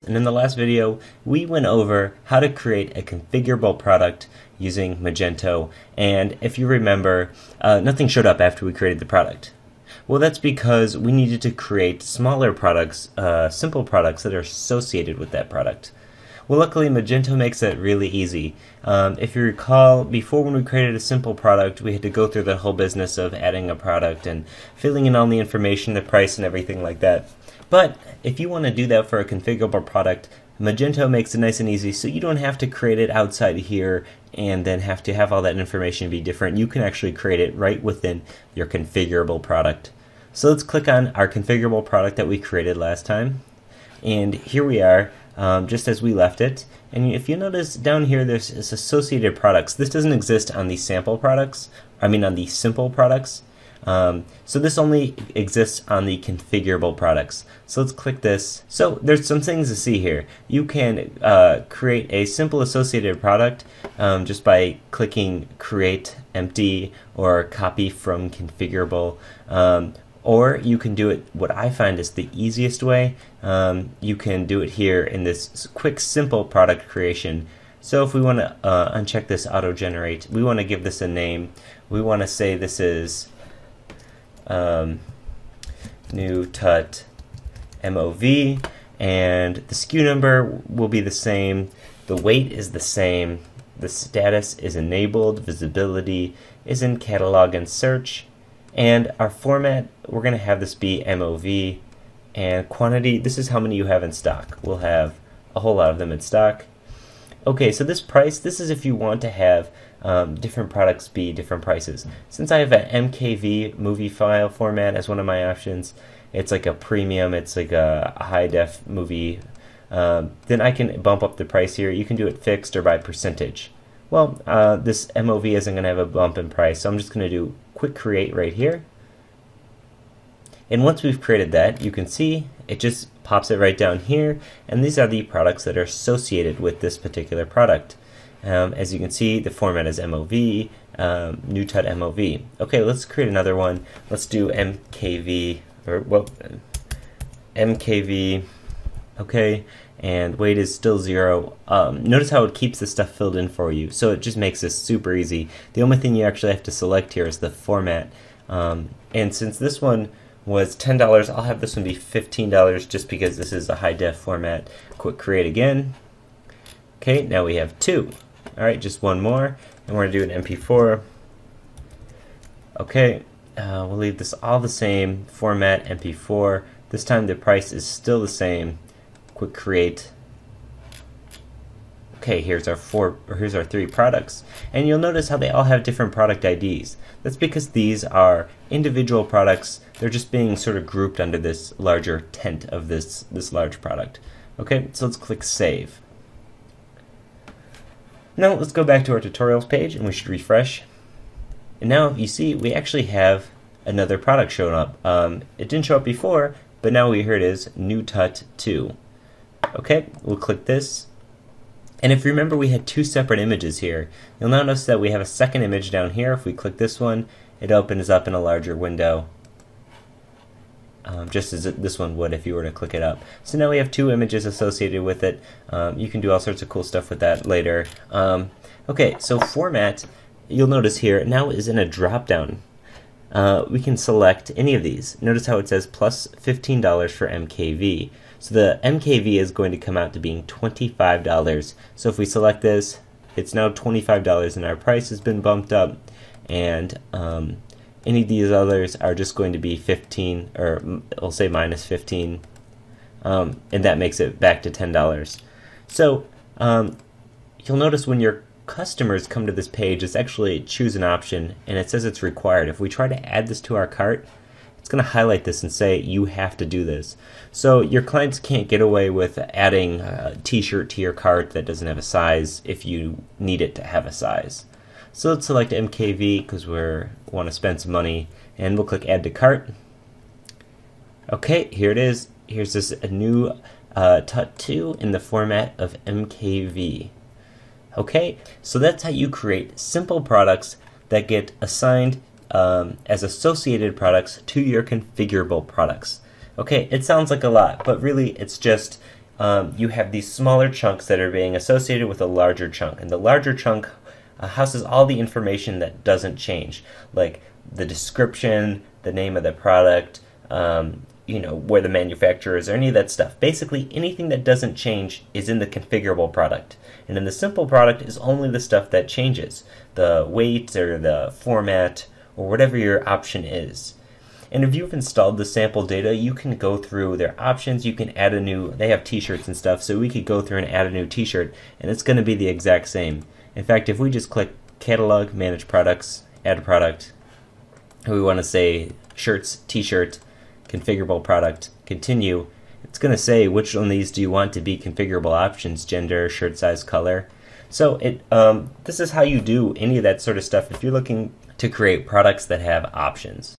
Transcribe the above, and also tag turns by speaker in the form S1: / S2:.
S1: And in the last video, we went over how to create a configurable product using Magento, and if you remember, nothing showed up after we created the product. Well, that's because we needed to create smaller products, simple products that are associated with that product. Well, luckily Magento makes it really easy. If you recall, before when we created a simple product, we had to go through the whole business of adding a product and filling in all the information, the price and everything like that. But if you want to do that for a configurable product, Magento makes it nice and easy, so you don't have to create it outside here and then have to have all that information be different. You can actually create it right within your configurable product. So let's click on our configurable product that we created last time. And here we are, just as we left it. And if you notice down here, there's this associated products. This doesn't exist on the sample products, on the simple products. So this only exists on the configurable products. So let's click this. So there's some things to see here. You can create a simple associated product just by clicking create empty or copy from configurable. Or you can do it, what I find is the easiest way. You can do it here in this quick, simple product creation. So if we want to uncheck this auto generate, we want to give this a name. We want to say this is new tut MOV, and the SKU number will be the same, the weight is the same, the status is enabled, visibility is in catalog and search, and our format, we're going to have this be MOV, and quantity, this is how many you have in stock. We'll have a whole lot of them in stock. Okay, so this price, this is if you want to have different products be different prices. Since I have an MKV movie file format as one of my options, it's like a premium, it's like a high def movie, then I can bump up the price here. You can do it fixed or by percentage. Well, this MOV isn't going to have a bump in price, so I'm just going to do quick create right here. And once we've created that, you can see it just pops it right down here, and these are the products that are associated with this particular product. As you can see, the format is MOV, new tut MOV. Okay, let's create another one. Let's do MKV, MKV, okay, and weight is still 0. Notice how it keeps the stuff filled in for you, so it just makes this super easy. The only thing you actually have to select here is the format, and since this one was $10, I'll have this one be $15 just because this is a high def format. Quick create again. Okay, now we have 2. Alright, just one more, and we're going to do an MP4. Okay, we'll leave this all the same, format MP4. This time the price is still the same. Quick create. Okay, here's our 3 products, and you'll notice how they all have different product IDs. That's because these are individual products. They're just being sort of grouped under this larger tent of this large product. Okay, so let's click save. Now let's go back to our tutorials page, and we should refresh. And now you see we actually have another product showing up. It didn't show up before, but now here it is, new tut 2. Okay, we'll click this. And if you remember, we had 2 separate images here. You'll notice that we have a second image down here. If we click this one, it opens up in a larger window, just as this one would if you were to click it up. So now we have 2 images associated with it. You can do all sorts of cool stuff with that later. Okay, so format, you'll notice here, now is in a drop-down. We can select any of these. Notice how it says plus $15 for MKV. So the MKV is going to come out to being $25. So if we select this, it's now $25 and our price has been bumped up. And any of these others are just going to be 15, or we'll say minus 15. And that makes it back to $10. So you'll notice when your customers come to this page, it's actually choose an option, and it says it's required. If we try to add this to our cart, it's going to highlight this and say you have to do this. So your clients can't get away with adding a t-shirt to your cart that doesn't have a size if you need it to have a size. So let's select MKV because we want to spend some money, and we'll click add to cart. Okay, here it is. Here's this a new tut 2 in the format of MKV. Okay, so that's how you create simple products that get assigned as associated products to your configurable products. Okay, it sounds like a lot, but really it's just you have these smaller chunks that are being associated with a larger chunk. And the larger chunk houses all the information that doesn't change, like the description, the name of the product, where the manufacturer is, or any of that stuff. Basically, anything that doesn't change is in the configurable product. And in the simple product is only the stuff that changes, the weight or the format or whatever your option is. And if you've installed the sample data, you can go through their options. You can add they have t-shirts and stuff, so we could go through and add a new t-shirt, and it's going to be the exact same. In fact, if we just click Catalog, Manage Products, Add a Product, and we want to say Shirts, T-shirt, Configurable Product, Continue, it's going to say which one of these do you want to be configurable options, gender, shirt size, color. So this is how you do any of that sort of stuff if you're looking to create products that have options.